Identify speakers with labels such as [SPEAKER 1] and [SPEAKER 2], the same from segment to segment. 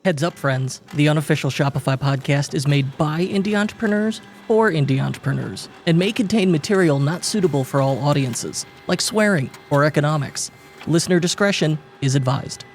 [SPEAKER 1] Heads up, friends. The unofficial Shopify podcast is made by indie entrepreneurs for indie entrepreneurs and may contain material not suitable for all audiences, like swearing or economics. Listener discretion is advised.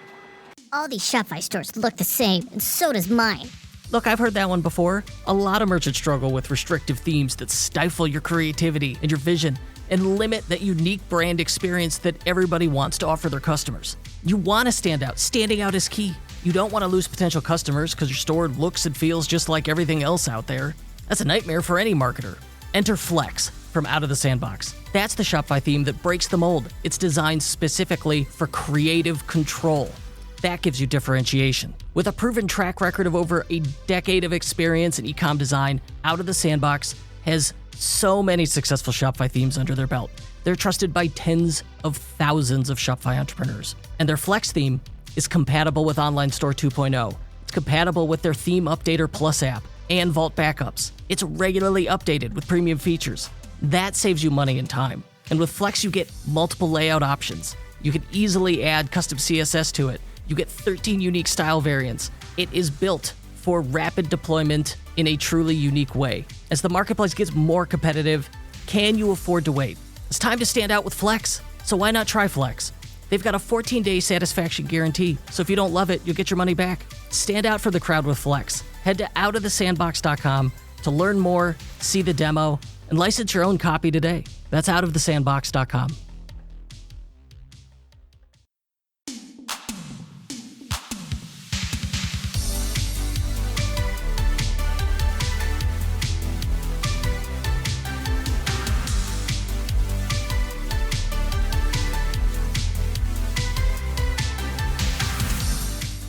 [SPEAKER 2] All these Shopify stores look the same, and so does mine.
[SPEAKER 1] Look, I've heard that one before. A lot of merchants struggle with restrictive themes that stifle your creativity and your vision and limit that unique brand experience that everybody wants to offer their customers. You want to stand out. Standing out is key. You don't want to lose potential customers because your store looks and feels just like everything else out there. That's a nightmare for any marketer. Enter Flex from Out of the Sandbox. That's the Shopify theme that breaks the mold. It's designed specifically for creative control. That gives you differentiation. With a proven track record of over a decade of experience in e-com design, Out of the Sandbox has so many successful Shopify themes under their belt. They're trusted by tens of thousands of Shopify entrepreneurs. And their Flex theme is compatible with Online Store 2.0. It's compatible with their Theme Updater Plus app and Vault backups. It's regularly updated with premium features. That saves you money and time. And with Flex, you get multiple layout options. You can easily add custom CSS to it. You get 13 unique style variants. It is built for rapid deployment in a truly unique way. As the marketplace gets more competitive, can you afford to wait? It's time to stand out with Flex, so why not try Flex? They've got a 14-day satisfaction guarantee, so if you don't love it, you'll get your money back. Stand out for the crowd with Flex. Head to outofthesandbox.com to learn more, see the demo, and license your own copy today. That's outofthesandbox.com.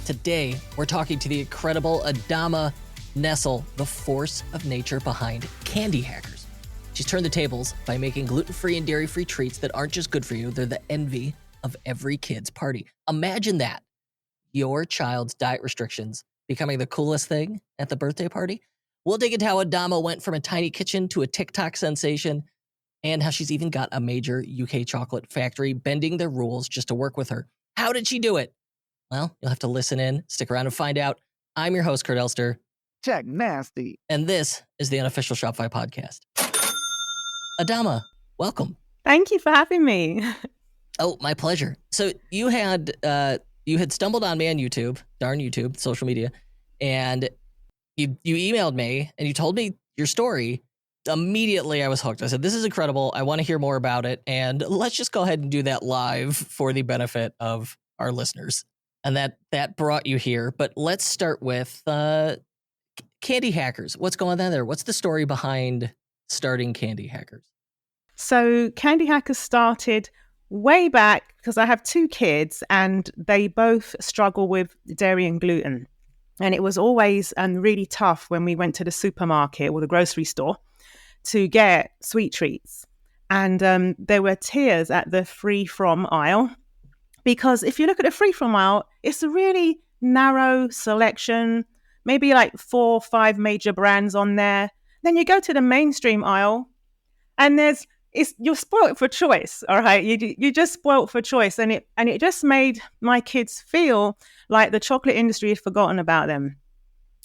[SPEAKER 1] Today, we're talking to the incredible Adama Nessel, the force of nature behind Candy Hackers. She's turned the tables by making gluten-free and dairy-free treats that aren't just good for you, they're the envy of every kid's party. Imagine that. Your child's diet restrictions becoming the coolest thing at the birthday party. We'll dig into how Adama went from a tiny kitchen to a TikTok sensation, and how she's even got a major UK chocolate factory bending their rules just to work with her. How did she do it? Well, you'll have to listen in, stick around and find out. I'm your host, Kurt Elster.
[SPEAKER 3] Check nasty.
[SPEAKER 1] And this is the unofficial Shopify podcast. Adama, welcome.
[SPEAKER 4] Thank you for having me.
[SPEAKER 1] Oh, my pleasure. So you had stumbled on me on YouTube, darn YouTube, social media, and you emailed me and you told me your story. Immediately, I was hooked. I said, this is incredible. I want to hear more about it. And let's just go ahead and do that live for the benefit of our listeners. And that brought you here. But let's start with Candy Hackers. What's going on there? What's the story behind starting Candy Hackers?
[SPEAKER 4] So Candy Hackers started way back because I have two kids and they both struggle with dairy and gluten. And it was always really tough when we went to the supermarket or the grocery store to get sweet treats. And there were tiers at the free from aisle. Because if you look at the free from aisle, it's a really narrow selection, maybe like 4 or 5 major brands on there. Then you go to the mainstream aisle and you're spoilt for choice. All right. You just spoilt for choice. And it just made my kids feel like the chocolate industry had forgotten about them.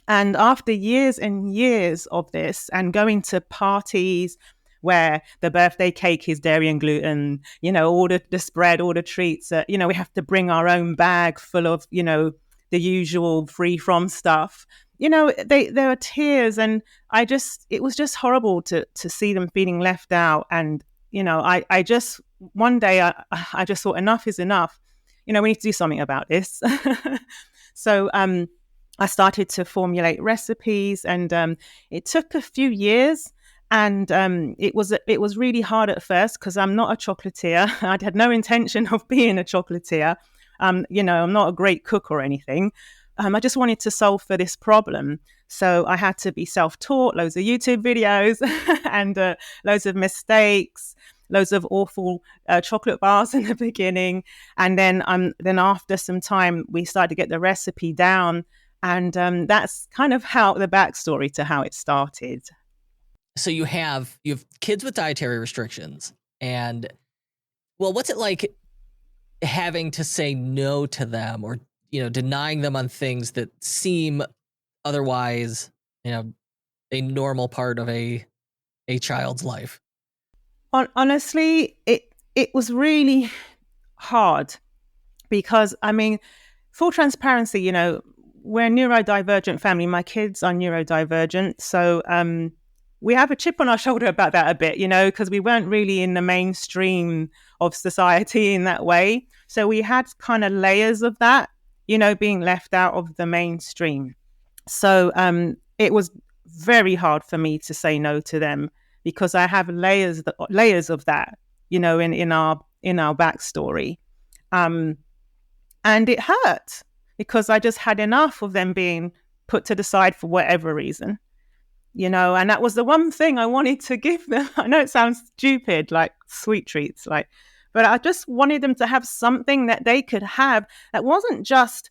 [SPEAKER 4] And after years and years of this and going to parties where the birthday cake is dairy and gluten, all the spread, all the treats, we have to bring our own bag full of, the usual free from stuff. There are tears and it was just horrible to see them feeling left out. And, one day I just thought enough is enough. We need to do something about this. So, I started to formulate recipes and it took a few years. And it was really hard at first because I'm not a chocolatier. I had no intention of being a chocolatier. I'm not a great cook or anything. I just wanted to solve for this problem. So I had to be self-taught, loads of YouTube videos and loads of mistakes, loads of awful chocolate bars in the beginning. And then after some time, we started to get the recipe down. And that's kind of how the backstory to how it started.
[SPEAKER 1] So you have kids with dietary restrictions, and well, what's it like having to say no to them or denying them on things that seem otherwise, a normal part of a child's life?
[SPEAKER 4] Honestly, it was really hard because, I mean, full transparency, we're a neurodivergent family. My kids are neurodivergent. So we have a chip on our shoulder about that a bit, because we weren't really in the mainstream of society in that way. So we had kind of layers of that, being left out of the mainstream. So it was very hard for me to say no to them because I have layers of that, in our backstory. And it hurt because I just had enough of them being put to the side for whatever reason, and that was the one thing I wanted to give them. I know it sounds stupid, like sweet treats, but I just wanted them to have something that they could have that wasn't just,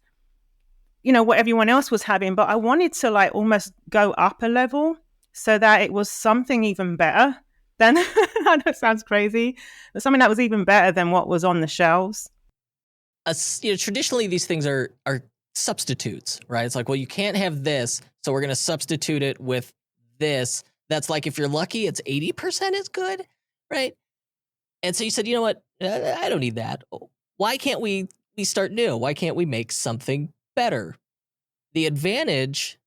[SPEAKER 4] what everyone else was having, but I wanted to almost go up a level so that it was something even better than, I know it sounds crazy, but something that was even better than what was on the shelves.
[SPEAKER 1] Traditionally these things are substitutes, right? It's like, well, you can't have this, so we're going to substitute it with this. That's like, if you're lucky, it's 80% as good, right? And so you said, you know what? I don't need that. Why can't we start new? Why can't we make something better? The advantage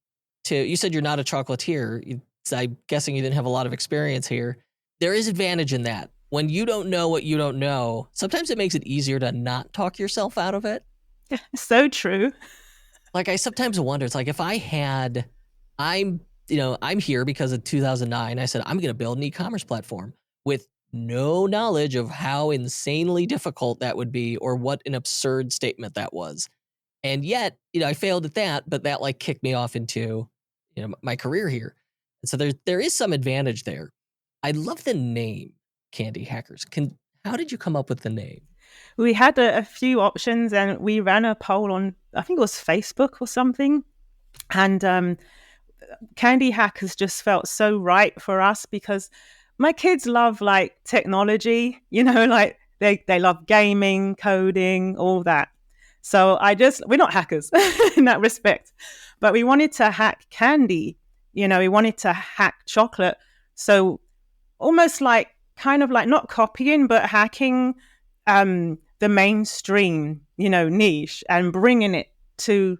[SPEAKER 1] you said you're not a chocolatier. I'm guessing you didn't have a lot of experience here. There is advantage in that. When you don't know what you don't know, sometimes it makes it easier to not talk yourself out of it.
[SPEAKER 4] So true.
[SPEAKER 1] Like, I sometimes wonder, it's like, if I'm here because of 2009, I said, I'm going to build an e-commerce platform with no knowledge of how insanely difficult that would be or what an absurd statement that was. And yet, I failed at that, but that kicked me off into, my career here. And so there is some advantage there. I love the name Candy Hackers. How did you come up with the name?
[SPEAKER 4] We had a few options and we ran a poll on, I think it was Facebook or something. And Candy Hackers just felt so right for us because my kids love technology, they love gaming, coding, all that. So we're not hackers in that respect, but we wanted to hack candy, we wanted to hack chocolate. So almost kind of not copying, but hacking the mainstream, niche and bringing it to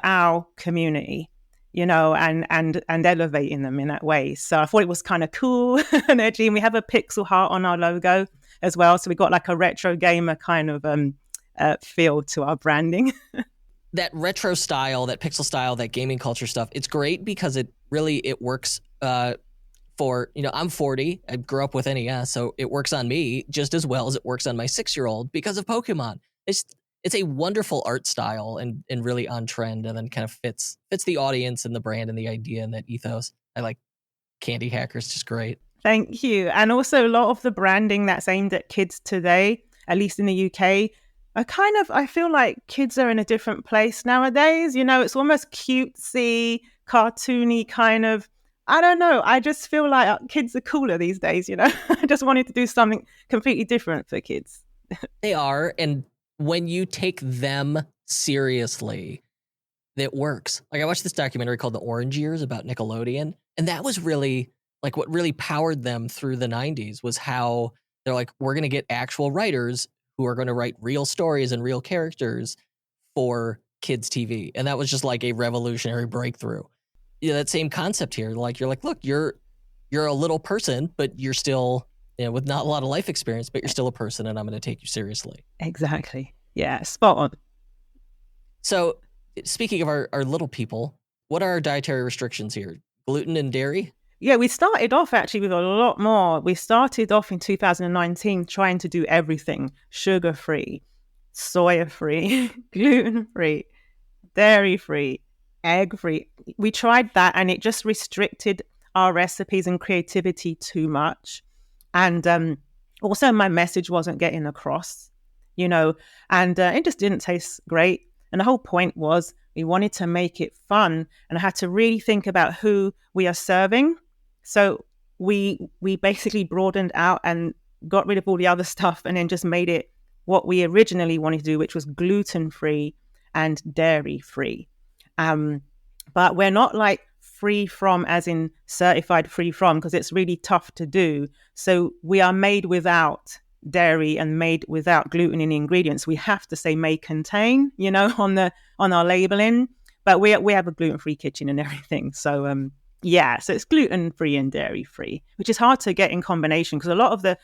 [SPEAKER 4] our community, and elevating them in that way. So I thought it was kind of cool and edgy. And we have a pixel heart on our logo as well. So we got a retro gamer kind of feel to our branding.
[SPEAKER 1] That retro style, that pixel style, that gaming culture stuff, it's great because it works for, I'm 40, I grew up with NES, so it works on me just as well as it works on my 6-year-old because of Pokemon. It's a wonderful art style and really on trend, and then kind of fits the audience and the brand and the idea and that ethos. I like Candy Hackers, just great.
[SPEAKER 4] Thank you. And also a lot of the branding that's aimed at kids today, at least in the UK, I feel like kids are in a different place nowadays. It's almost cutesy, cartoony kind of. I don't know. I just feel like kids are cooler these days, I just wanted to do something completely different for kids.
[SPEAKER 1] They are. And when you take them seriously, it works. I watched this documentary called The Orange Years about Nickelodeon. And that was really what really powered them through the 90s was how they're we're going to get actual writers who are going to write real stories and real characters for kids' TV. And that was just a revolutionary breakthrough. That same concept here. You're look, you're a little person, but you're still, with not a lot of life experience, but you're still a person, and I'm going to take you seriously.
[SPEAKER 4] Exactly. Yeah, spot on.
[SPEAKER 1] So speaking of our little people, what are our dietary restrictions here? Gluten and dairy?
[SPEAKER 4] Yeah, we started off actually with a lot more. We started off in 2019 trying to do everything sugar-free, soya-free, gluten-free, dairy-free, egg-free. We tried that and it just restricted our recipes and creativity too much. And also my message wasn't getting across, and it just didn't taste great. And the whole point was we wanted to make it fun, and I had to really think about who we are serving. So we basically broadened out and got rid of all the other stuff and then just made it what we originally wanted to do, which was gluten-free and dairy free. But we're not like free from as in certified free from, because it's really tough to do. So we are made without dairy and made without gluten in the ingredients. We have to say may contain, on our labeling, but we have a gluten-free kitchen and everything. So so it's gluten-free and dairy-free, which is hard to get in combination, because a lot of the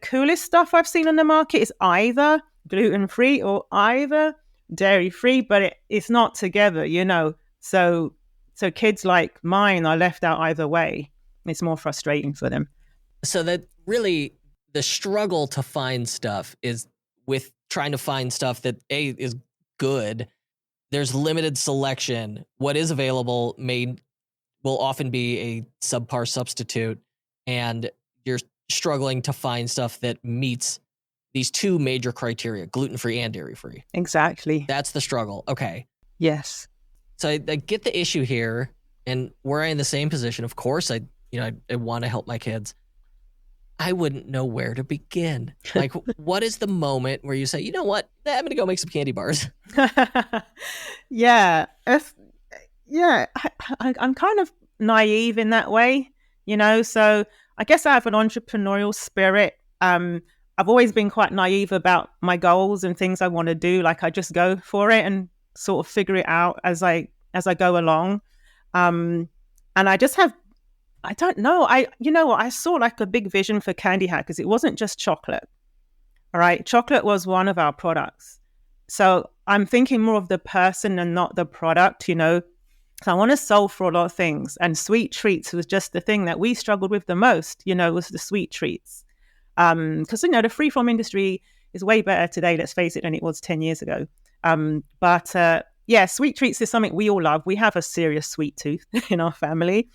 [SPEAKER 4] coolest stuff I've seen on the market is either gluten-free or either dairy-free, but it's not together, So kids like mine are left out either way. It's more frustrating for them.
[SPEAKER 3] So that really, the struggle to find stuff is with trying to find stuff that is good. There's limited selection. What is available will often be a subpar substitute, and you're struggling to find stuff that meets these two major criteria: gluten-free and dairy-free.
[SPEAKER 4] Exactly.
[SPEAKER 3] That's the struggle. Okay.
[SPEAKER 4] Yes.
[SPEAKER 3] So I get the issue here, and were I in the same position, of course, I want to help my kids. I wouldn't know where to begin. Like, what is the moment where you say, you know what, I'm going to go make some candy bars?
[SPEAKER 4] Yeah. I'm kind of naive in that way, so I guess I have an entrepreneurial spirit. I've always been quite naive about my goals and things I want to do. Like, I just go for it and sort of figure it out as I go along. And I just have, I don't know. I saw like a big vision for Candy Hackers. It wasn't just chocolate. All right. Chocolate was one of our products. So I'm thinking more of the person and not the product, So I want to solve for a lot of things. And sweet treats was just the thing that we struggled with the most, was the sweet treats. Because, the freeform industry is way better today, let's face it, than it was 10 years ago. Sweet treats is something we all love. We have a serious sweet tooth in our family.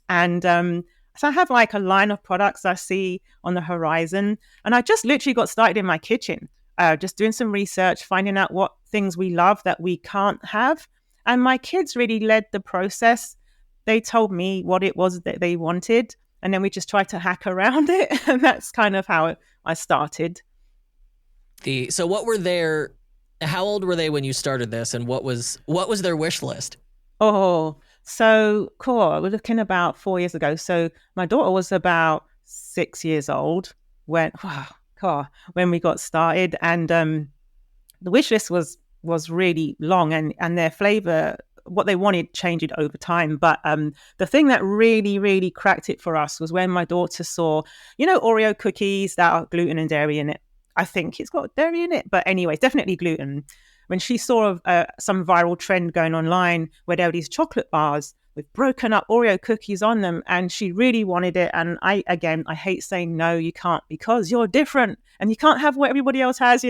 [SPEAKER 4] And so I have like a line of products I see on the horizon. And I just literally got started in my kitchen, just doing some research, finding out what things we love that we can't have. And my kids really led the process. They told me what it was that they wanted, and then we just tried to hack around it. And that's kind of how I started.
[SPEAKER 3] How old were they when you started this, and what was their wish list?
[SPEAKER 4] Oh, so cool. We're looking about 4 years ago. So my daughter was about 6 years old when we got started, and the wish list was really long, and their flavor, what they wanted, changed over time. But the thing that really, really cracked it for us was when my daughter saw, Oreo cookies that are gluten and dairy in it. I think it's got dairy in it, but anyway, it's definitely gluten. When she saw some viral trend going online where there were these chocolate bars with broken up Oreo cookies on them, and she really wanted it. And I hate saying no, you can't, because you're different and you can't have what everybody else has,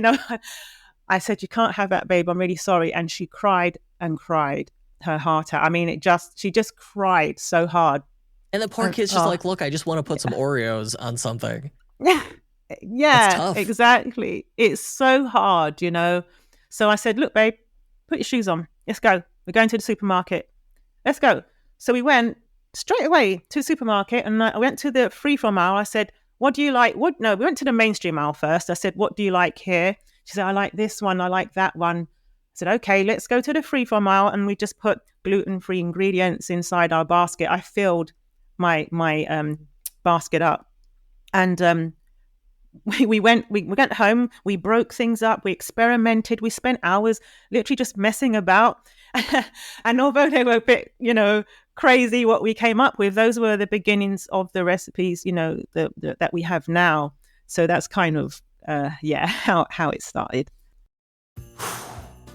[SPEAKER 4] I said, you can't have that, babe. I'm really sorry. And she cried and cried her heart out. I mean, she just cried so hard.
[SPEAKER 3] And the poor kid's just like, look, I just want to put some Oreos on something.
[SPEAKER 4] Yeah, exactly. It's so hard, So I said, look, babe, put your shoes on. Let's go. We're going to the supermarket. Let's go. So we went straight away to the supermarket, and I went to the freeform aisle. I said, what do you like? We went to the mainstream aisle first. I said, what do you like here? She said, I like this one. I like that one. I said, okay, let's go to the freeform aisle. And we just put gluten-free ingredients inside our basket. I filled my basket up. And we went home, we broke things up, we experimented, we spent hours literally just messing about. And although they were a bit, crazy what we came up with, those were the beginnings of the recipes, that we have now. So that's kind of, how it started.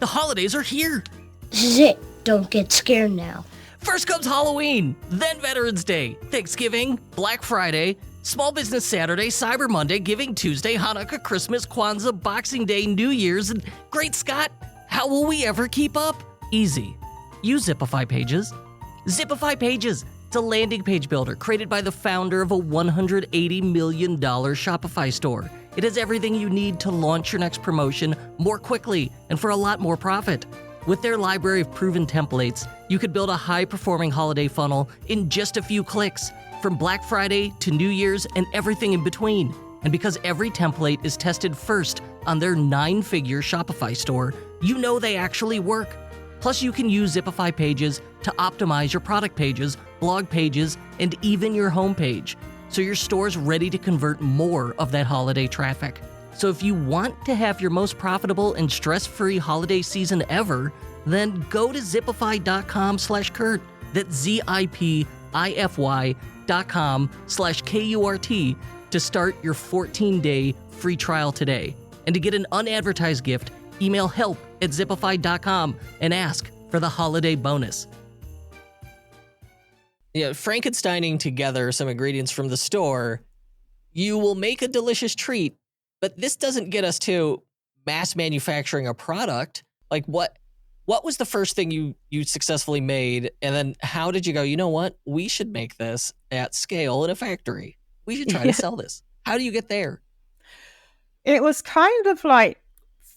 [SPEAKER 1] The holidays are here.
[SPEAKER 2] This is it. Don't get scared now.
[SPEAKER 1] First comes Halloween, then Veterans Day, Thanksgiving, Black Friday, Small Business Saturday, Cyber Monday, Giving Tuesday, Hanukkah, Christmas, Kwanzaa, Boxing Day, New Year's, and Great Scott, how will we ever keep up? Easy. Use Zipify Pages. Zipify Pages. It's a landing page builder created by the founder of a $180 million Shopify store. It has everything you need to launch your next promotion more quickly and for a lot more profit. With their library of proven templates, you could build a high-performing holiday funnel in just a few clicks, from Black Friday to New Year's and everything in between. And because every template is tested first on their 9-figure Shopify store, you know they actually work. Plus, you can use Zipify Pages to optimize your product pages, blog pages, and even your homepage, so your store's ready to convert more of that holiday traffic. So if you want to have your most profitable and stress-free holiday season ever, then go to zipify.com/Kurt. That's zipify.com/KURT to start your 14-day free trial today. And to get an unadvertised gift, email help@zipify.com and ask for the holiday bonus.
[SPEAKER 3] Frankensteining together some ingredients from the store, you will make a delicious treat, but this doesn't get us to mass manufacturing a product. Like what was the first thing you successfully made? And then how did you go, you know what? We should make this at scale in a factory. We should try to sell this. How do you get there?
[SPEAKER 4] It was kind of like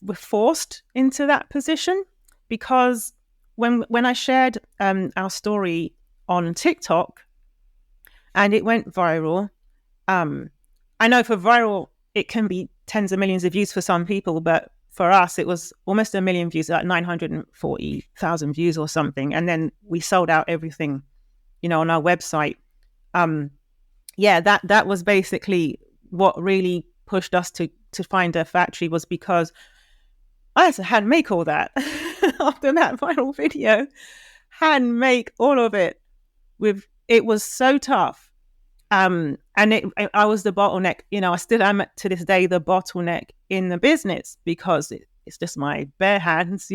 [SPEAKER 4] we're forced into that position, because when I shared our story on TikTok and it went viral, I know for viral, it can be tens of millions of views for some people, but for us, it was almost 1 million views, like 940,000 views or something. And then we sold out everything, on our website. That was basically what really pushed us to find a factory, was because I had to hand make all that after that viral video. Hand make all of it. It was so tough. And I was the bottleneck. I still am to this day the bottleneck in the business, because it's just my bare hands,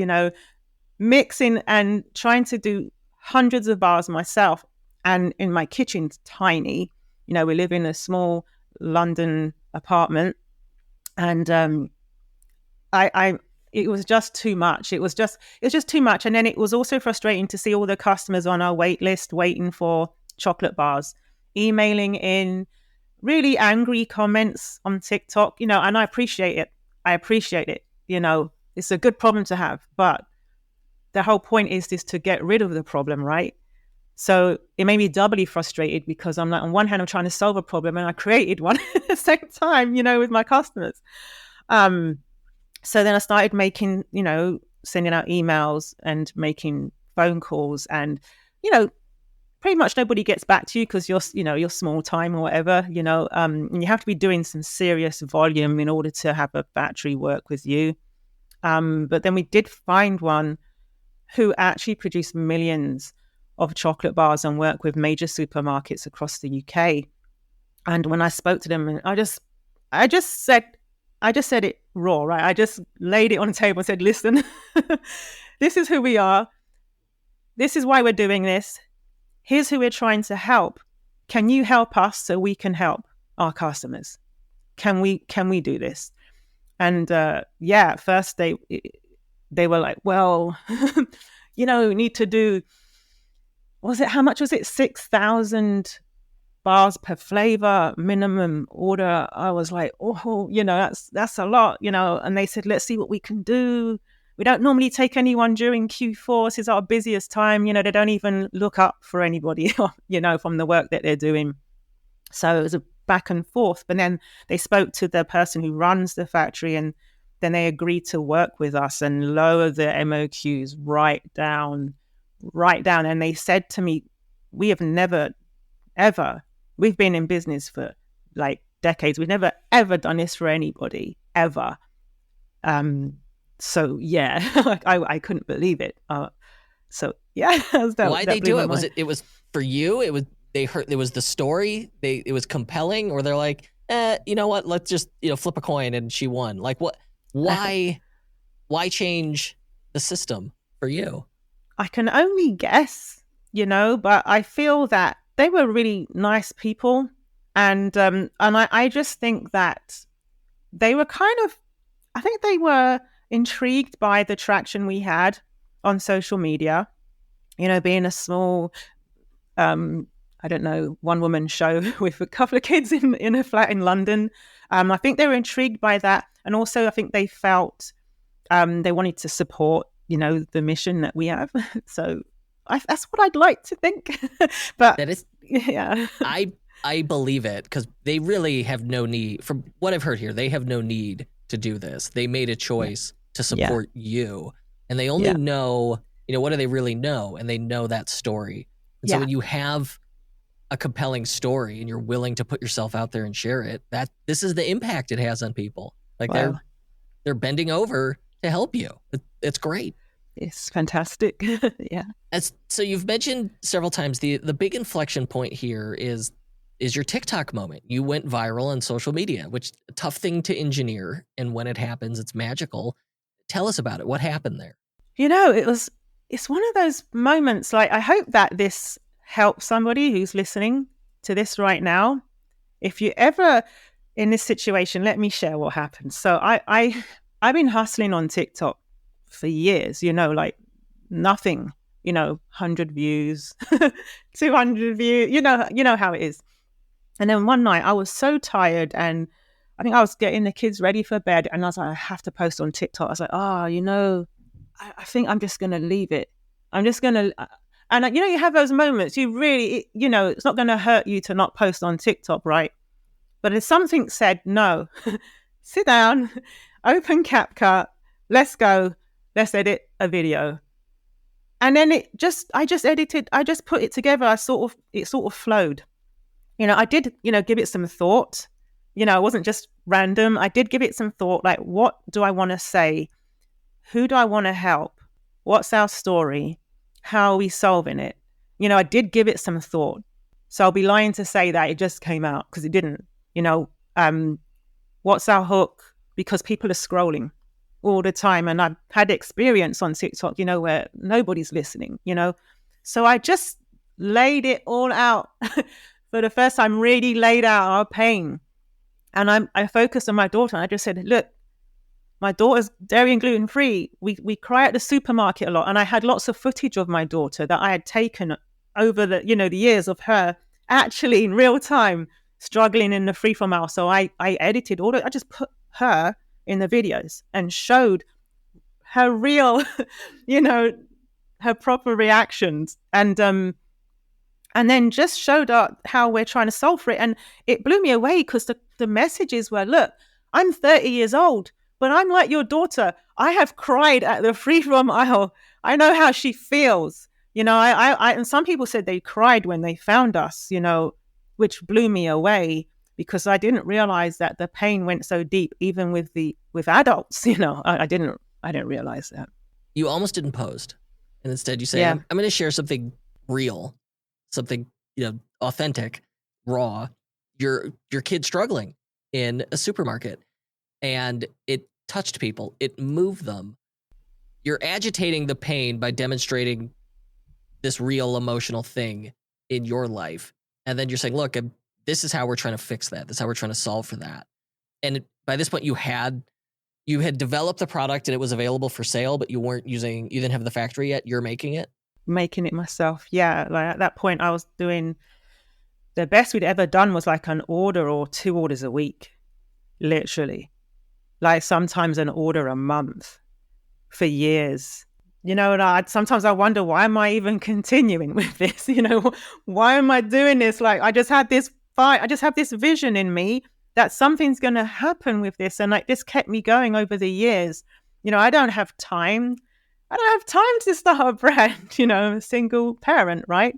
[SPEAKER 4] mixing and trying to do hundreds of bars myself. And in my kitchen's tiny. We live in a small London apartment, and it was just too much. It was just too much. And then it was also frustrating to see all the customers on our wait list waiting for chocolate bars, emailing in really angry comments on TikTok, and I appreciate it. It's a good problem to have, but the whole point is to get rid of the problem, right? So it made me doubly frustrated, because I'm like, on one hand, I'm trying to solve a problem, and I created one at the same time, with my customers. So then I started making, sending out emails and making phone calls, and, pretty much nobody gets back to you because you're small time or whatever, and you have to be doing some serious volume in order to have a factory work with you. But then we did find one who actually produced millions of chocolate bars and work with major supermarkets across the UK. And when I spoke to them, and I just said it raw, right? I just laid it on the table and said, listen, this is who we are. This is why we're doing this. Here's who we're trying to help. Can you help us so we can help our customers? Can we do this? And at first they were like, well, we need to do, how much was it? 6,000 bars per flavor minimum order. I was like, that's a lot, and they said, let's see what we can do. We don't normally take anyone during Q4. This is our busiest time. They don't even look up for anybody, from the work that they're doing. So it was a back and forth. But then they spoke to the person who runs the factory, and then they agreed to work with us and lower the MOQs right down. And they said to me, we have never, ever, we've been in business for like decades. We've never, ever done this for anybody, ever. So yeah, I couldn't believe it.
[SPEAKER 3] Why'd they do it? It was for you? It was the story. It was compelling, or they're like, you know what? Let's just, flip a coin and she won. Like what, why change the system for you?
[SPEAKER 4] I can only guess, but I feel that they were really nice people. And I just think that they were they were intrigued by the traction we had on social media, being a small, one-woman show with a couple of kids in a flat in London. I think they were intrigued by that. And also I think they felt they wanted to support, the mission that we have. So that's what I'd like to think. But
[SPEAKER 3] that is,
[SPEAKER 4] yeah,
[SPEAKER 3] I believe it, because they really have no need, from what I've heard here, they have no need to do this. They made a choice to
[SPEAKER 4] Yeah.
[SPEAKER 3] support you, and they only
[SPEAKER 4] Yeah.
[SPEAKER 3] know, what do they really know? And they know that story. And so
[SPEAKER 4] Yeah.
[SPEAKER 3] when you have a compelling story and you're willing to put yourself out there and share it, this is the impact it has on people. Like
[SPEAKER 4] Wow.
[SPEAKER 3] they're bending over to help you. It's great.
[SPEAKER 4] It's fantastic. Yeah.
[SPEAKER 3] So you've mentioned several times the big inflection point here is your TikTok moment. You went viral on social media, which is a tough thing to engineer. And when it happens, it's magical. Tell us about it. What happened there?
[SPEAKER 4] It's one of those moments, like, I hope that this helps somebody who's listening to this right now. If you're ever in this situation, let me share what happened. So I've been hustling on TikTok for years, like nothing, 100 views, 200 views, you know how it is. And then one night I was so tired, and I think I was getting the kids ready for bed, and I was like, I have to post on TikTok. I was like, I think I'm just going to leave it. I'm just going to, and you have those moments, you really, it's not going to hurt you to not post on TikTok, right? But if something said, no, sit down, open CapCut, let's go, let's edit a video. And then I just put it together. It sort of flowed. I did, give it some thought. It wasn't just random. I did give it some thought, like, what do I want to say? Who do I want to help? What's our story? How are we solving it? I did give it some thought. So I'll be lying to say that it just came out, because it didn't. What's our hook? Because people are scrolling all the time. And I've had experience on TikTok, where nobody's listening, So I just laid it all out. For the first time, really laid out our pain. And I focused on my daughter. And I just said, look, my daughter's dairy and gluten free. We cry at the supermarket a lot. And I had lots of footage of my daughter that I had taken over the years of her actually in real time struggling in the free from aisle. So I edited all I just put her in the videos and showed her real, her proper reactions. And then just showed up how we're trying to solve for it. And it blew me away, because the messages were, look, I'm 30 years old, but I'm like your daughter. I have cried at the free from aisle. I know how she feels. And some people said they cried when they found us, which blew me away, because I didn't realize that the pain went so deep, even with adults, I didn't realize that.
[SPEAKER 3] You almost didn't post. And instead you say, I'm going to share something real, something, authentic, raw. Your kid struggling in a supermarket, and it touched people. It moved them. You're agitating the pain by demonstrating this real emotional thing in your life. And then you're saying, look, this is how we're trying to fix that. This is how we're trying to solve for that. And by this point you had developed the product and it was available for sale, but you didn't have the factory yet. You're making it
[SPEAKER 4] myself. Yeah. Like at that point I was doing, the best we'd ever done was like an order or 2 orders a week, literally. Like sometimes an order a month for years. And sometimes I wonder, why am I even continuing with this? Why am I doing this? Like I just have this vision in me that something's going to happen with this. And like this kept me going over the years. I don't have time to start a brand, I'm a single parent, right?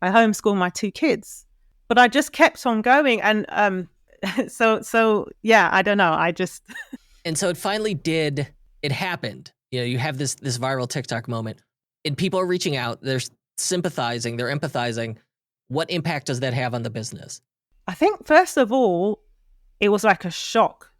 [SPEAKER 4] I homeschool my 2 kids, but I just kept on going. And so yeah, I don't know.
[SPEAKER 3] And so it finally it happened. You have this viral TikTok moment and people are reaching out. They're sympathizing. They're empathizing. What impact does that have on the business?
[SPEAKER 4] I think first of all, it was like a shock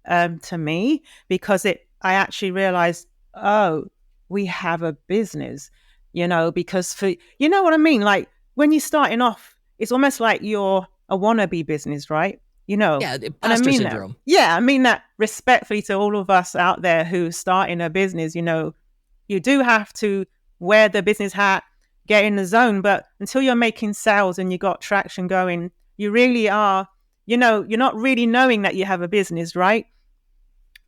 [SPEAKER 4] to me, because I actually realized, oh, we have a business, because you know what I mean? Like when you're starting off, it's almost like you're a wannabe business, right?
[SPEAKER 3] Yeah, imposter syndrome.
[SPEAKER 4] I mean that respectfully to all of us out there who start in a business. You do have to wear the business hat, get in the zone, but until you're making sales and you got traction going, you really are, you're not really knowing that you have a business, right?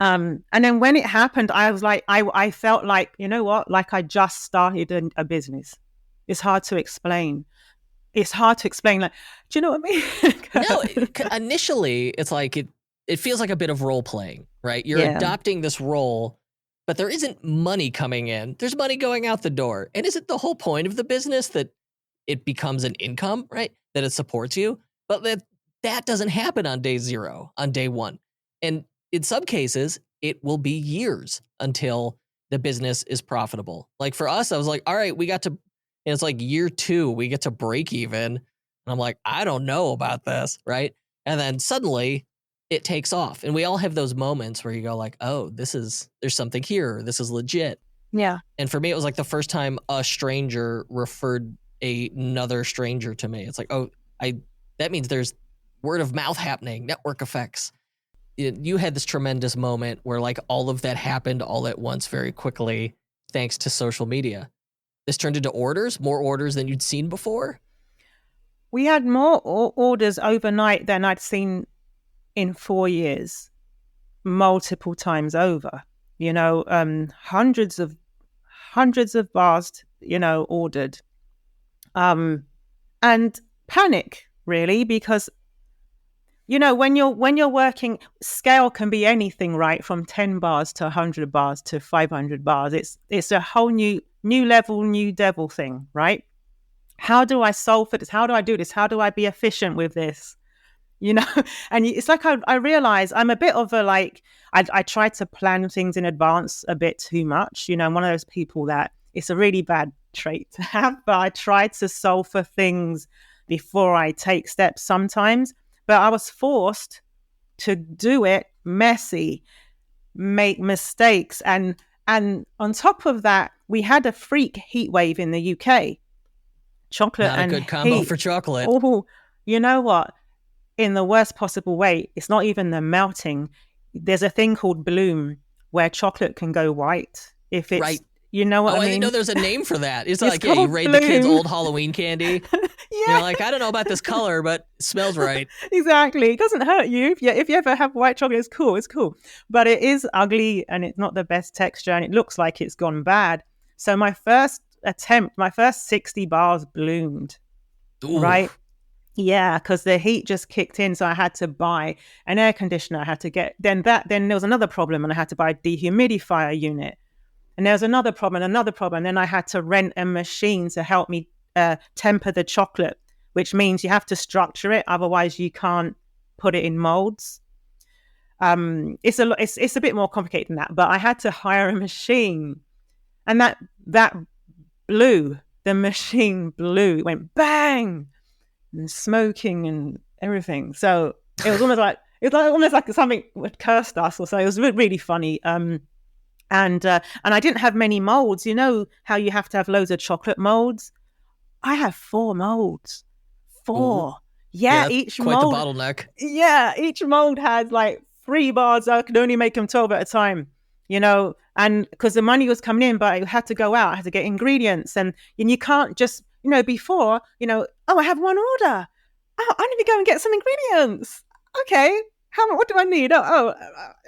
[SPEAKER 4] And then when it happened, I was like, I felt like, like I just started a business. It's hard to explain. Like, do you know what I mean?
[SPEAKER 3] No, initially it's like it feels like a bit of role playing, right? You're
[SPEAKER 4] Yeah.
[SPEAKER 3] adopting this role, but there isn't money coming in. There's money going out the door. And isn't the whole point of the business that it becomes an income, right? That it supports you? But that doesn't happen on day 0, on day 1. And in some cases, it will be years until the business is profitable. Like for us, I was like, all right, we got to, and it's like year 2, we get to break even. And I'm like, I don't know about this, right? And then suddenly it takes off. And we all have those moments where you go like, oh, there's something here. This is legit.
[SPEAKER 4] Yeah.
[SPEAKER 3] And for me, it was like the first time a stranger referred another stranger to me. It's like, oh, that means there's word of mouth happening, network effects. You had this tremendous moment where like all of that happened all at once very quickly, thanks to social media. This turned into more orders than you'd seen before.
[SPEAKER 4] We had more orders overnight than I'd seen in 4 years, multiple times over. Hundreds of bars, ordered. And panic, really, because when you're working, scale can be anything, right? From 10 bars to 100 bars to 500 bars. It's a whole new level, new devil thing, right? How do I solve for this? How do I do this? How do I be efficient with this? And it's like I realize I'm a bit of a I try to plan things in advance a bit too much. I'm one of those people that it's a really bad trait to have, but I try to solve for things before I take steps sometimes. But I was forced to do it messy, make mistakes. And on top of that, we had a freak heat wave in the UK. Chocolate
[SPEAKER 3] Not
[SPEAKER 4] and
[SPEAKER 3] a good combo
[SPEAKER 4] heat.
[SPEAKER 3] for chocolate.
[SPEAKER 4] Oh, you know what? In the worst possible way, it's not even the melting. There's a thing called bloom where chocolate can go white. If it's,
[SPEAKER 3] right.
[SPEAKER 4] You know what I mean?
[SPEAKER 3] I didn't know there's a name for that. It's
[SPEAKER 4] It's
[SPEAKER 3] like, yeah, you
[SPEAKER 4] called
[SPEAKER 3] raid the kids'
[SPEAKER 4] bloom.
[SPEAKER 3] old Halloween candy.
[SPEAKER 4] Yeah,
[SPEAKER 3] You're like, I don't know about this color, but it smells right.
[SPEAKER 4] exactly. It doesn't hurt you. If you ever have white chocolate, it's cool. But it is ugly and it's not the best texture and it looks like it's gone bad. So my first 60 bars bloomed.
[SPEAKER 3] Ooh.
[SPEAKER 4] Right? Yeah, because the heat just kicked in. So I had to buy an air conditioner. I had to get, then there was another problem and I had to buy a dehumidifier unit. And there was another problem. Then I had to rent a machine to help me temper the chocolate, which means you have to structure it. Otherwise, you can't put it in molds. It's a bit more complicated than that. But I had to hire a machine, and that blew. The machine blew. It went bang, and smoking and everything. So it was almost like something had cursed us or so. It was really funny. And I didn't have many molds. You know how you have to have loads of chocolate molds? I have 4 molds. 4.
[SPEAKER 3] Ooh.
[SPEAKER 4] Yeah,
[SPEAKER 3] that's
[SPEAKER 4] each
[SPEAKER 3] quite
[SPEAKER 4] mold.
[SPEAKER 3] the bottleneck.
[SPEAKER 4] Yeah, each mold has like 3 bars. I could only make them 12 at a time. And because the money was coming in, but I had to go out. I had to get ingredients, and you can't just before I have 1 order. Oh, I need to go and get some ingredients. Okay. What do I need? Oh,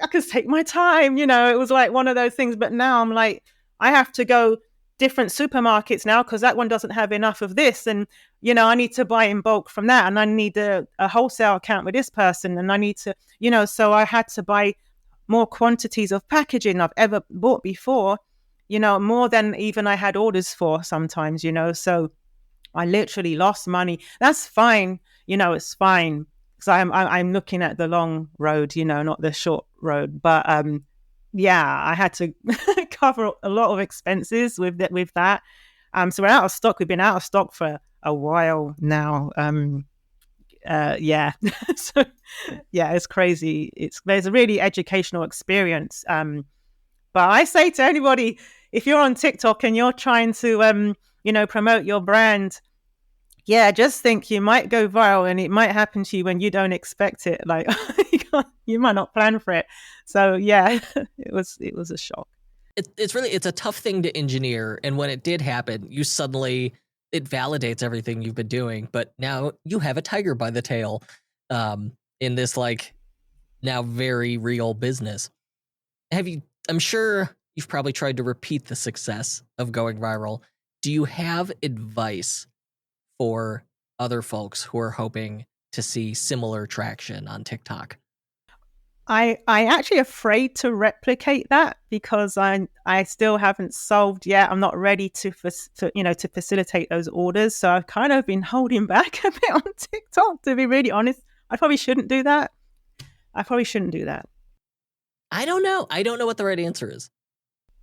[SPEAKER 4] I could take my time. It was like one of those things. But now I'm like, I have to go different supermarkets now because that one doesn't have enough of this. And, I need to buy in bulk from that. And I need a wholesale account with this person. And I need to, so I had to buy more quantities of packaging I've ever bought before, more than even I had orders for sometimes, So I literally lost money. That's fine. It's fine. So I'm looking at the long road, not the short road. But yeah, I had to cover a lot of expenses with that. So we're out of stock. We've been out of stock for a while now. Yeah. So yeah, it's crazy. There's a really educational experience. But I say to anybody, if you're on TikTok and you're trying to promote your brand, yeah, just think you might go viral and it might happen to you when you don't expect it. Like you might not plan for it. So yeah, it was a shock.
[SPEAKER 3] It's a tough thing to engineer. And when it did happen, it validates everything you've been doing. But now you have a tiger by the tail in this now very real business. I'm sure you've probably tried to repeat the success of going viral. Do you have advice for other folks who are hoping to see similar traction on TikTok?
[SPEAKER 4] I actually afraid to replicate that because I still haven't solved yet. I'm not ready to facilitate those orders. So I've kind of been holding back a bit on TikTok, to be really honest. I probably shouldn't do that. I
[SPEAKER 3] don't know. I don't know what the right answer is.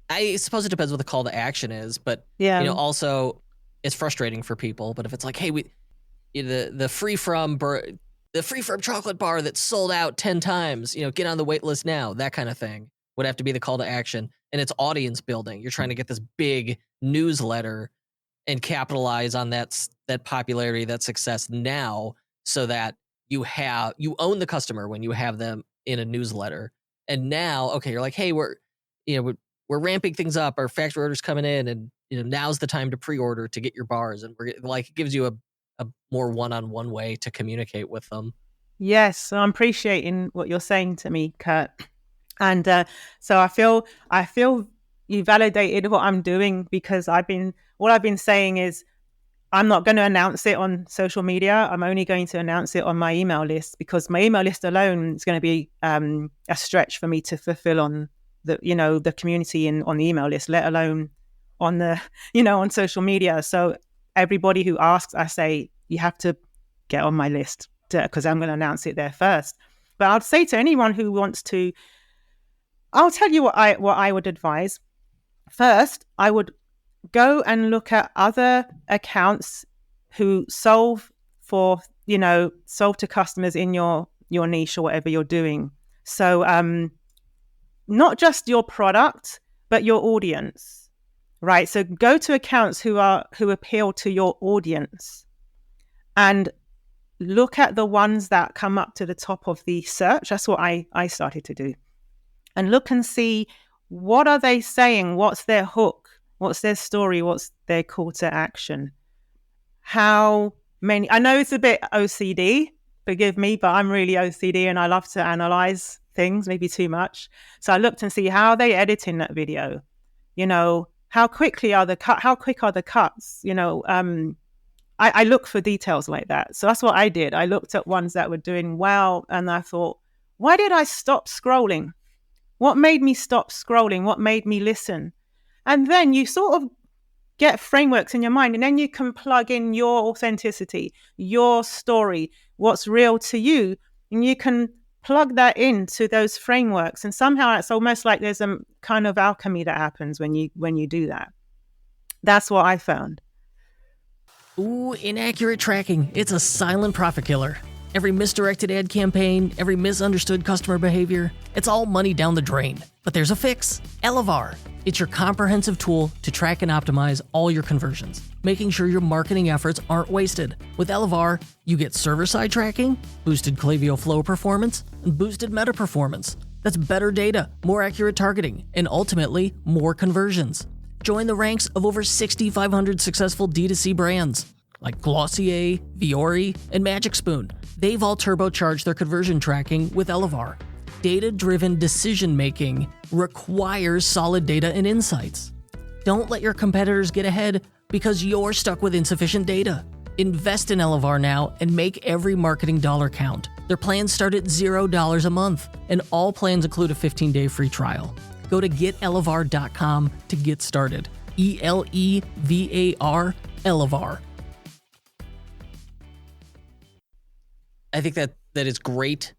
[SPEAKER 3] I suppose it depends what the call to action is, but
[SPEAKER 4] Yeah.
[SPEAKER 3] Also it's frustrating for people. But if it's like, hey, the free from chocolate bar that's sold out 10 times, get on the wait list now, that kind of thing would have to be the call to action. And it's audience building. You're trying to get this big newsletter and capitalize on that popularity, that success now, so that you own the customer when you have them in a newsletter. And now, okay, you're like, hey, we're ramping things up. Our factory order's coming in, and now's the time to pre-order to get your bars. And we're like, it gives you a more one-on-one way to communicate with them.
[SPEAKER 4] Yes, so I'm appreciating what you're saying to me, Kurt. And so I feel you validated what I'm doing, because what I've been saying is I'm not going to announce it on social media. I'm only going to announce it on my email list, because my email list alone is going to be a stretch for me to fulfill on the community and on the email list, let alone on the on social media. So everybody who asks, I say you have to get on my list, because I'm going to announce it there first. But I'd say to anyone who wants to, I'll tell you what I would advise. First, I would go and look at other accounts who solve to customers in your niche or whatever you're doing. So not just your product, but your audience, right? So go to accounts who appeal to your audience, and look at the ones that come up to the top of the search. That's what I started to do. And look and see, what are they saying? What's their hook? What's their story? What's their call to action? How many? I know it's a bit OCD, forgive me, but I'm really OCD and I love to analyze things, maybe too much. So I looked and see, how are they editing that video? How quick are the cuts? I look for details like that. So that's what I did. I looked at ones that were doing well, and I thought, why did I stop scrolling? What made me stop scrolling? What made me listen? And then you sort of get frameworks in your mind, and then you can plug in your authenticity, your story, what's real to you, and you can plug that into those frameworks. And somehow it's almost like there's a kind of alchemy that happens when you do that. That's what I found.
[SPEAKER 1] Ooh, inaccurate tracking. It's a silent profit killer. Every misdirected ad campaign, every misunderstood customer behavior, it's all money down the drain. But there's a fix. Elevar. It's your comprehensive tool to track and optimize all your conversions, making sure your marketing efforts aren't wasted. With Elevar, you get server-side tracking, boosted Klaviyo Flow performance, and boosted meta performance. That's better data, more accurate targeting, and ultimately, more conversions. Join the ranks of over 6,500 successful D2C brands like Glossier, Viore, and Magic Spoon. They've all turbocharged their conversion tracking with Elevar. Data-driven decision-making requires solid data and insights. Don't let your competitors get ahead because you're stuck with insufficient data. Invest in Elevar now and make every marketing dollar count. Their plans start at $0 a month, and all plans include a 15-day free trial. Go to getelevar.com to get started. ELEVAR, Elevar.
[SPEAKER 3] I think that is great,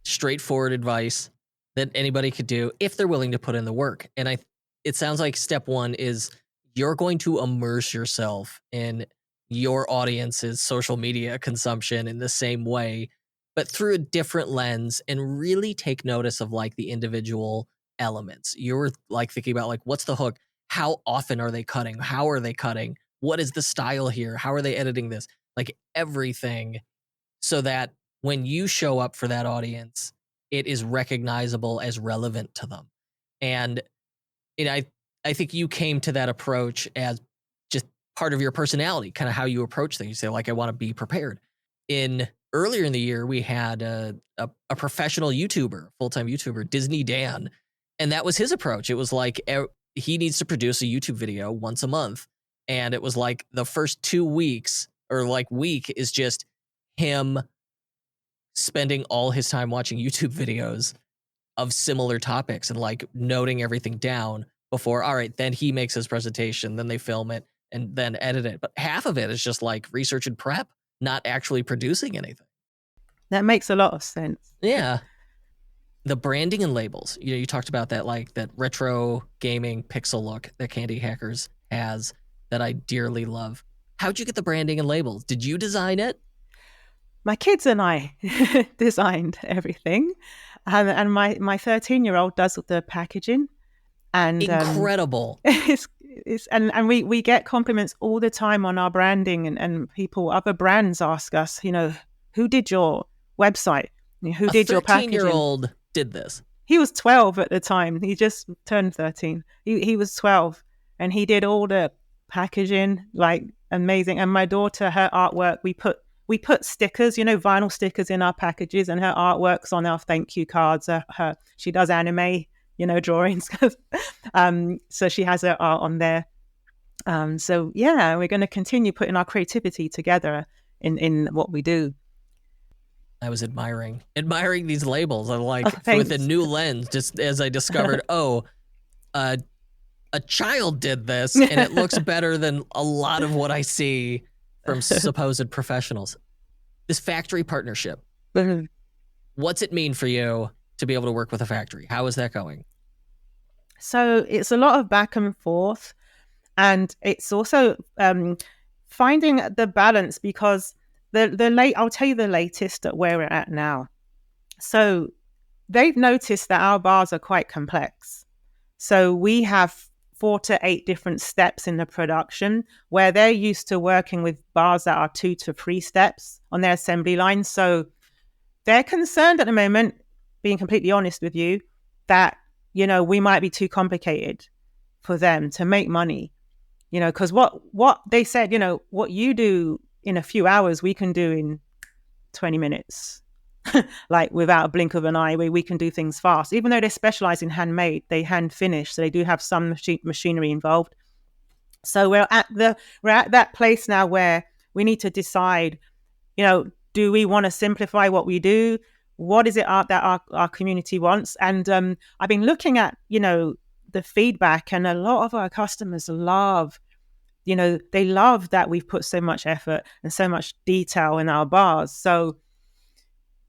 [SPEAKER 3] straightforward advice that anybody could do if they're willing to put in the work. And it sounds like step one is you're going to immerse yourself in your audience's social media consumption in the same way, but through a different lens, and really take notice of like the individual elements. You're like thinking about like, what's the hook? How often are they cutting? How are they cutting? What is the style here? How are they editing this? Like everything, so that when you show up for that audience, it is recognizable as relevant to them. And I think you came to that approach as just part of your personality, kind of how you approach things. You say, like, I want to be prepared. Earlier in the year, we had a professional YouTuber, full-time YouTuber, Disney Dan, and that was his approach. It was like he needs to produce a YouTube video once a month, and it was like the first 2 weeks or like week is just him spending all his time watching YouTube videos of similar topics and like noting everything down before, all right, then he makes his presentation, then they film it and then edit it. But half of it is just like research and prep, not actually producing anything.
[SPEAKER 4] That makes a lot of sense.
[SPEAKER 3] Yeah. The branding and labels, you talked about that, like that retro gaming pixel look that Candy Hackers has that I dearly love. How'd you get the branding and labels? Did you design it?
[SPEAKER 4] My kids and I designed everything. And my 13-year-old does the packaging. And
[SPEAKER 3] incredible.
[SPEAKER 4] And we get compliments all the time on our branding, and people, other brands ask us, who did your website? Who did your packaging? A
[SPEAKER 3] 13-year-old did this.
[SPEAKER 4] He was 12 at the time. He just turned 13. He was 12, and he did all the packaging, like amazing. And my daughter, her artwork, we put stickers, vinyl stickers in our packages, and her artwork's on our thank you cards. She does anime, drawings. So she has her art on there. So yeah, we're going to continue putting our creativity together in what we do.
[SPEAKER 3] I was admiring these labels. I like
[SPEAKER 4] thanks.
[SPEAKER 3] With a new lens, just as I discovered, a child did this, and it looks better than a lot of what I see from supposed professionals. This factory partnership, what's it mean for you to be able to work with a factory? How is that going?
[SPEAKER 4] So it's a lot of back and forth, and it's also finding the balance, because I'll tell you the latest at where we're at now. So they've noticed that our bars are quite complex. So we have 4 to 8 different steps in the production, where they're used to working with bars that are 2 to 3 steps on their assembly line. So they're concerned at the moment, being completely honest with you, that, we might be too complicated for them to make money, because what they said, what you do in a few hours, we can do in 20 minutes, like without a blink of an eye, where we can do things fast. Even though they specialize in handmade, they hand finish, so they do have some machinery involved. So we're at that place now where we need to decide, do we want to simplify what we do? What is it that our community wants? And I've been looking at, the feedback, and a lot of our customers love, they love that we've put so much effort and so much detail in our bars. So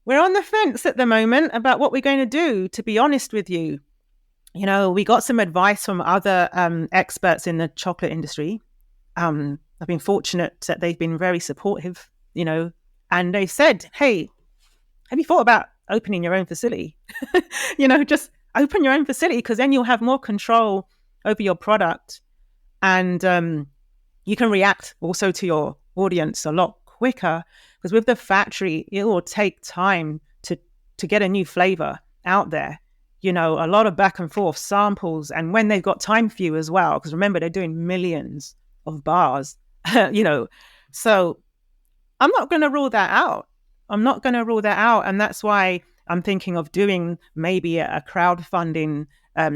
[SPEAKER 4] we're on the fence at the moment about what we're going to do, to be honest with you. We got some advice from other experts in the chocolate industry. I've been fortunate that they've been very supportive, and they said, hey, have you thought about opening your own facility? Just open your own facility, because then you'll have more control over your product, and you can react also to your audience a lot quicker, because with the factory, it will take time to get a new flavor out there. A lot of back and forth samples, and when they've got time for you as well, because remember, they're doing millions of bars, So I'm not going to rule that out. And that's why I'm thinking of doing maybe a crowdfunding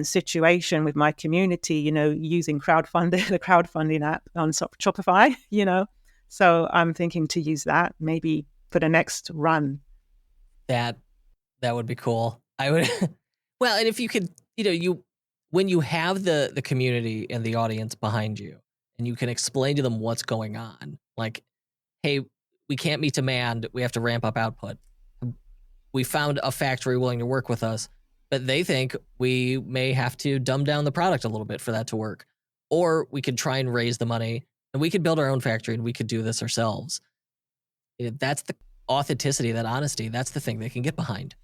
[SPEAKER 4] situation with my community, using the crowdfunding app on Shopify, So I'm thinking to use that maybe for the next run.
[SPEAKER 3] That would be cool. I would. Well, and if you could, when you have the community and the audience behind you, and you can explain to them what's going on, like, hey, we can't meet demand, we have to ramp up output. We found a factory willing to work with us, but they think we may have to dumb down the product a little bit for that to work. Or we could try and raise the money, and we could build our own factory, and we could do this ourselves. That's the authenticity, that honesty. That's the thing they can get behind.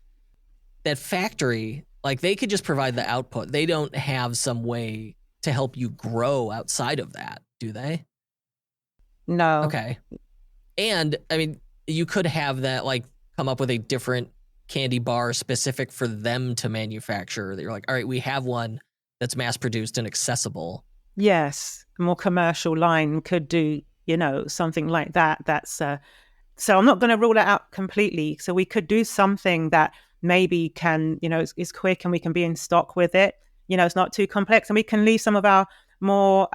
[SPEAKER 3] That factory, like, they could just provide the output. They don't have some way to help you grow outside of that, do they?
[SPEAKER 4] No.
[SPEAKER 3] Okay. And, I mean, you could have that, like, come up with a different candy bar specific for them to manufacture. That you're like, all right, we have one that's mass-produced and accessible.
[SPEAKER 4] Yes. A more commercial line could do, something like that. That's so I'm not going to rule it out completely. So we could do something that maybe can, is quick, and we can be in stock with it. It's not too complex, and we can leave some of our more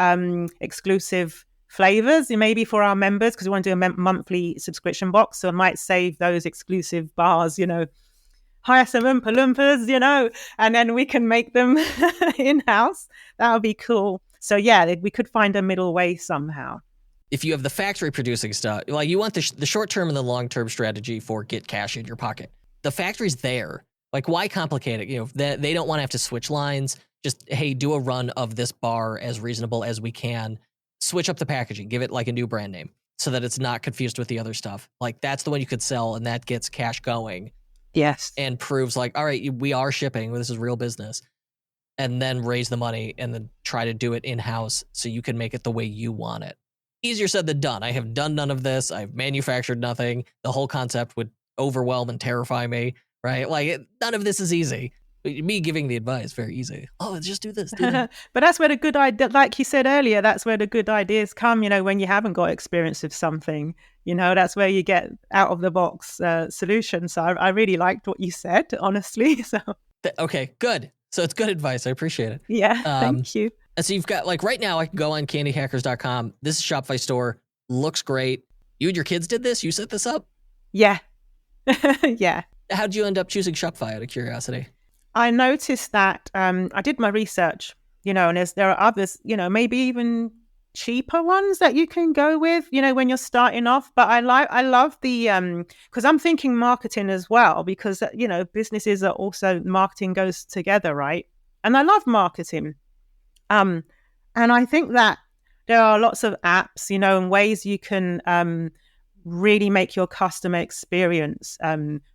[SPEAKER 4] exclusive flavors maybe for our members, because we want to do a monthly subscription box. So I might save those exclusive bars, hire some Oompa Loompas, and then we can make them in-house. That would be cool. So yeah, we could find a middle way somehow.
[SPEAKER 3] If you have the factory producing stuff, like you want the short-term and the long-term strategy for get cash in your pocket. The factory's there. Like, why complicate it? They don't want to have to switch lines. Just, hey, do a run of this bar as reasonable as we can. Switch up the packaging. Give it like a new brand name so that it's not confused with the other stuff. Like, that's the one you could sell, and that gets cash going.
[SPEAKER 4] Yes.
[SPEAKER 3] And proves like, all right, we are shipping. This is real business. And then raise the money and then try to do it in-house so you can make it the way you want it. Easier said than done. I have done none of this. I've manufactured nothing. The whole concept would overwhelm and terrify me, right? Like, none of this is easy. Me giving the advice, very easy. Oh, just do this, do that.
[SPEAKER 4] But that's where the good idea, like you said earlier, that's where the good ideas come, when you haven't got experience with something, that's where you get out of the box solutions. So I really liked what you said, honestly. So
[SPEAKER 3] okay, good. So it's good advice. I appreciate it.
[SPEAKER 4] Yeah, thank you.
[SPEAKER 3] And so you've got, like, right now I can go on candyhackers.com. This is a Shopify store. Looks great. You and your kids did this? You set this up?
[SPEAKER 4] Yeah. Yeah.
[SPEAKER 3] How'd you end up choosing Shopify, out of curiosity?
[SPEAKER 4] I noticed that I did my research, and there are others, maybe even cheaper ones that you can go with, when you're starting off. But I love the, because I'm thinking marketing as well, because, businesses are also, marketing goes together, right? And I love marketing. And I think that there are lots of apps, and ways you can really make your customer experience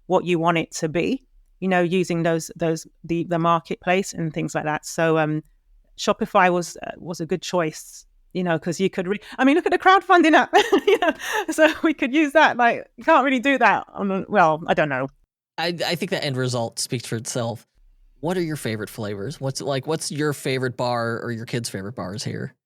[SPEAKER 4] what you want it to be, using the marketplace and things like that. So Shopify was a good choice, because you could look at the crowdfunding app, so we could use that. Like, you can't really do that well, I don't know.
[SPEAKER 3] I think the end result speaks for itself. What are your favorite flavors? What's your favorite bar or your kids' favorite bars here?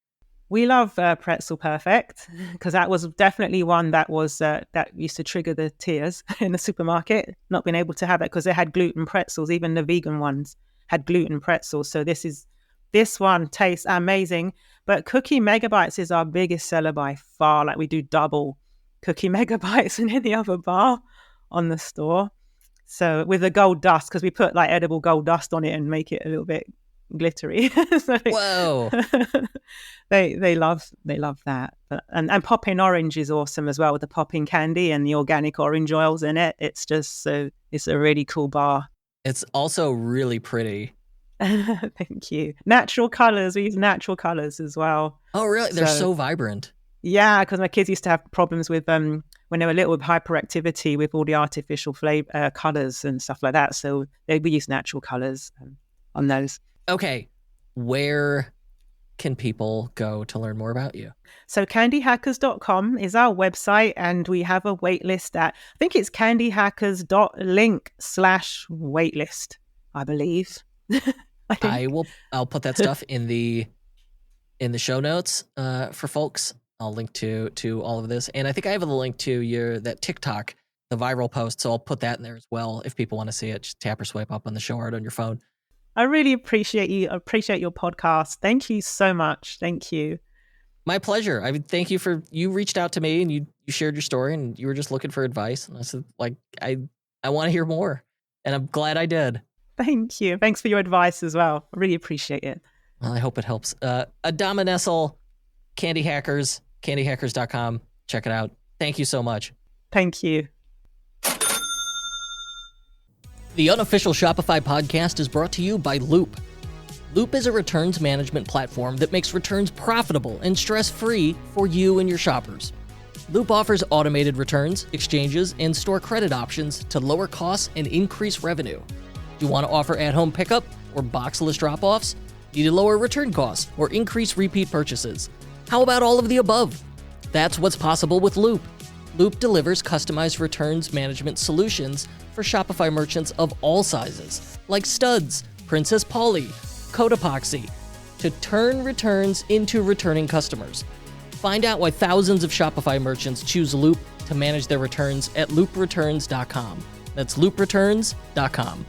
[SPEAKER 4] We love Pretzel Perfect, because that was definitely one that was that used to trigger the tears in the supermarket, not being able to have it because they had gluten pretzels. Even the vegan ones had gluten pretzels. So this one tastes amazing. But Cookie Megabytes is our biggest seller by far. Like, we do double Cookie Megabytes than any other bar on the store. So with the gold dust, because we put like edible gold dust on it and make it a little bit glittery. So
[SPEAKER 3] Whoa.
[SPEAKER 4] they love that. And popping orange is awesome as well, with the popping candy and the organic orange oils in it. It's just it's a really cool bar.
[SPEAKER 3] It's also really pretty.
[SPEAKER 4] Thank you. Natural colors. We use natural colors as well.
[SPEAKER 3] Oh, really? They're so vibrant.
[SPEAKER 4] Yeah, because my kids used to have problems with when they were little, with hyperactivity with all the artificial flavor colors and stuff like that. So we use natural colors on those.
[SPEAKER 3] Okay, where can people go to learn more about you?
[SPEAKER 4] So candyhackers.com is our website, and we have a waitlist at, I think it's candyhackers.link/waitlist, I believe.
[SPEAKER 3] I'll put that stuff in the show notes for folks. I'll link to all of this, and I think I have a link to that TikTok, the viral post. So I'll put that in there as well if people want to see it. Just tap or swipe up on the show art on your phone.
[SPEAKER 4] I really appreciate you. I appreciate your podcast. Thank you so much. Thank you.
[SPEAKER 3] My pleasure. I mean, thank you you reached out to me and you shared your story, and you were just looking for advice. And I said, like, I want to hear more, and I'm glad I did.
[SPEAKER 4] Thank you. Thanks for your advice as well. I really appreciate it.
[SPEAKER 3] Well, I hope it helps. Adama Nessel, Candy Hackers, candyhackers.com. Check it out. Thank you so much.
[SPEAKER 4] Thank you.
[SPEAKER 3] The Unofficial Shopify Podcast is brought to you by Loop. Loop is a returns management platform that makes returns profitable and stress-free for you and your shoppers. Loop offers automated returns, exchanges, and store credit options to lower costs and increase revenue. Do you want to offer at-home pickup or boxless drop-offs? Need to lower return costs or increase repeat purchases? How about all of the above? That's what's possible with Loop. Loop delivers customized returns management solutions for Shopify merchants of all sizes, like Studs, Princess Polly, Code Epoxy, to turn returns into returning customers. Find out why thousands of Shopify merchants choose Loop to manage their returns at loopreturns.com. That's loopreturns.com.